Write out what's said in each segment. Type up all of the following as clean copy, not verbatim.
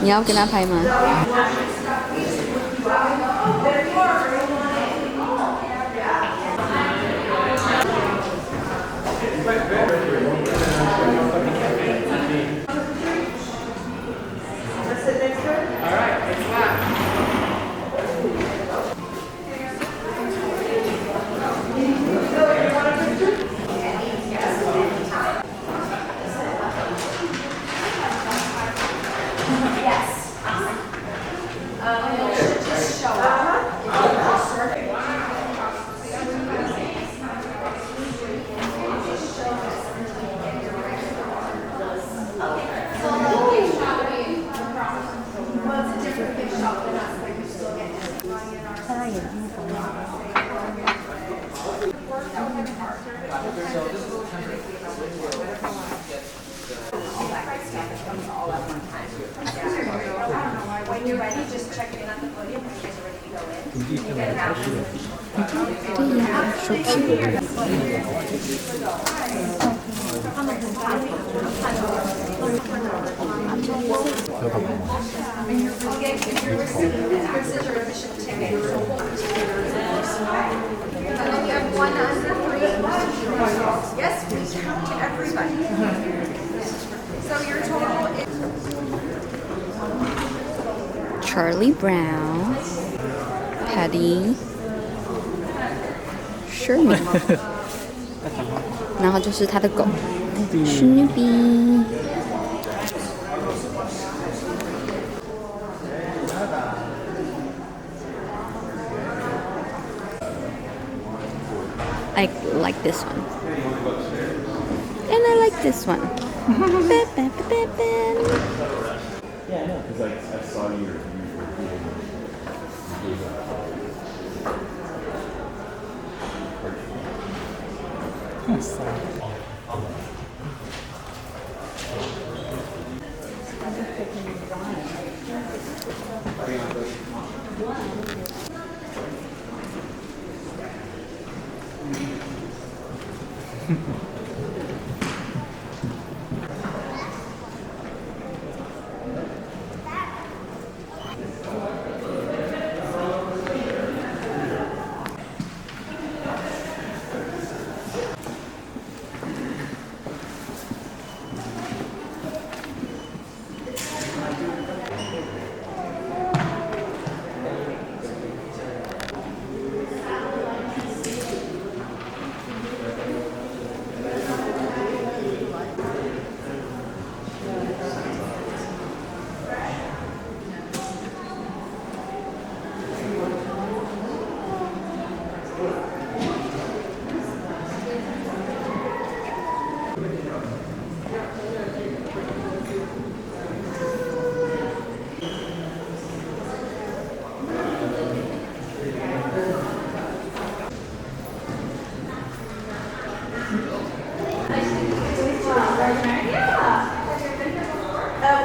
你要跟他拍吗？When you're ready, just check in at the podium when you guys are ready to go in. You get half. 对呀，手机。Okay, if you're receiving this is your admission ticket. And then you have one under three. Yes, we count everybody. So your total is Charlie Brown, Patty, Sherman，然后就是他的狗 Snoopy。I like this one, and I like this one. Yeah, I know, because I saw your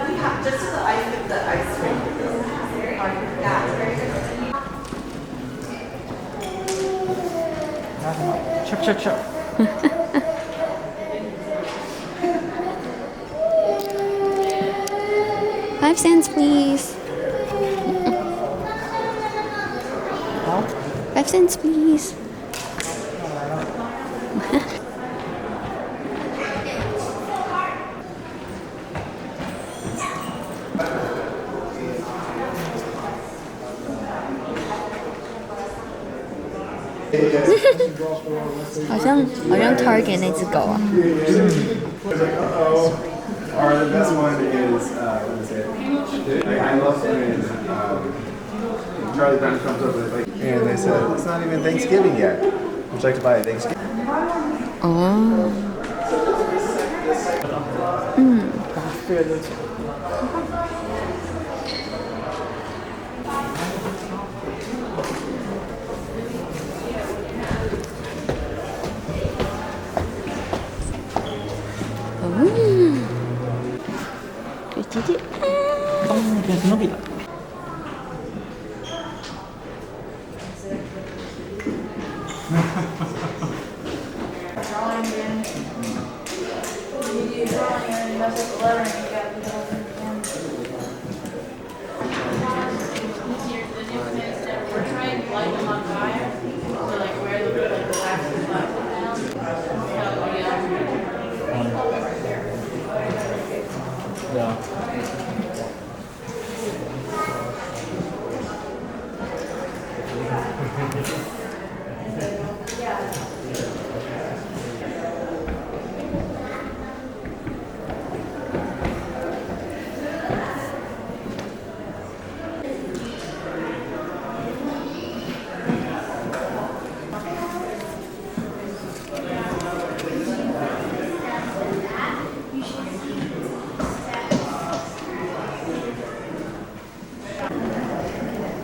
we have just the ice cream. 촥촥촥. 5 cents, please. 5 cents, please.好像 Target 那只狗啊。Or the best one is, what is it? I love when Charlie Brown comes up with like, and they said, it's not even Thanksgiving yet. Would you like to buy a Thanksgiving? 哦。그냥 스노비다. Drawing in. You do drawing and you mess up the lettering, you gotta do the whole thing again.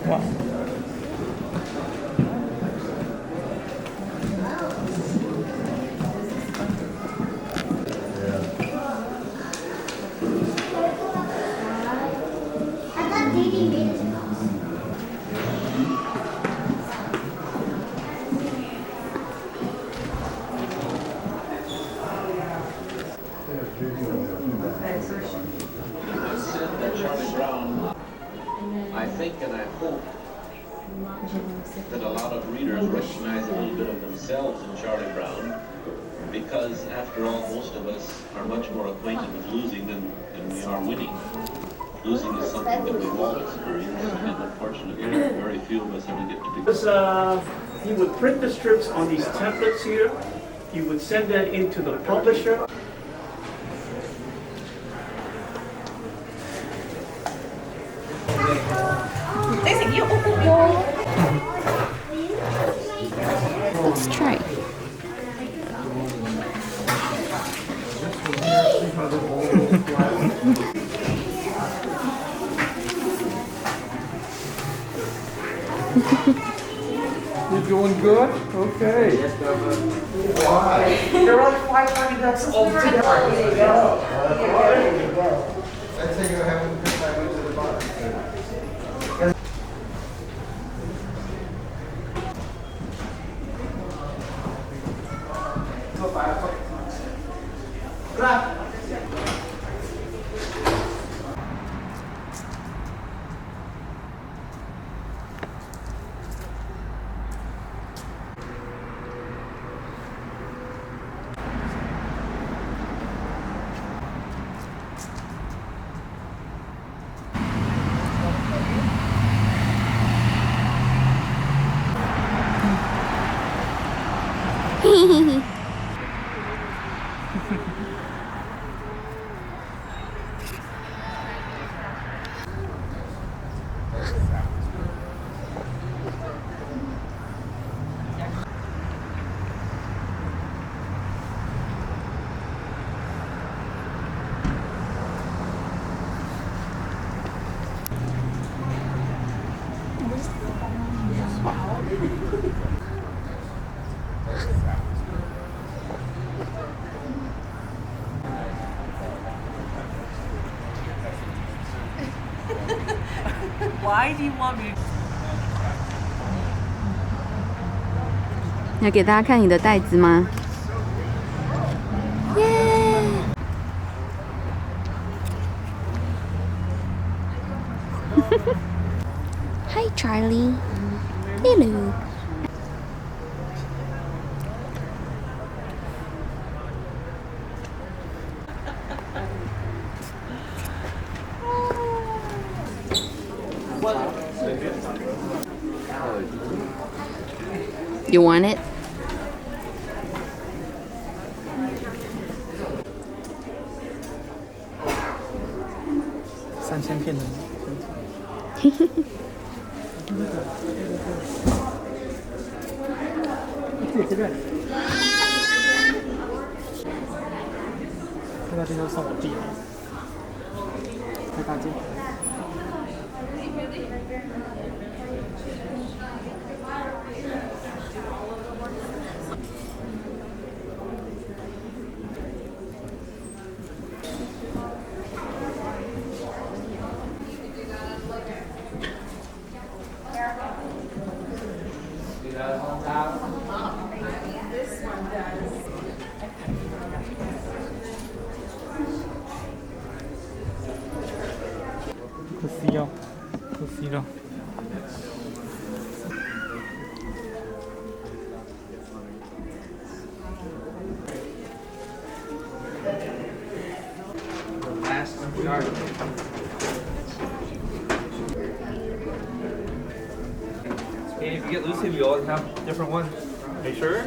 Wow. I thought Didi made it. I think and I hope that a lot of readers recognize a little bit of themselves in Charlie Brown, because after all, most of us are much more acquainted with losing than we are winning. Losing is something that we've all experienced, and unfortunately, very few of us ever get to be. He would print the strips on these templates here. He would send that into the publisher. Let's try. You're doing good? Okay. There are 500 that's altogether. I'd say you have to put my way to the bottom. Why do you want me? 要给大家看你的袋子吗？耶！ Hi Charlie. Hello. You want it? $3000片的。这边。这大街都送我弟了。在大街。可惜哦，可惜了。And if you get Lucy, we all have different ones. Are you sure?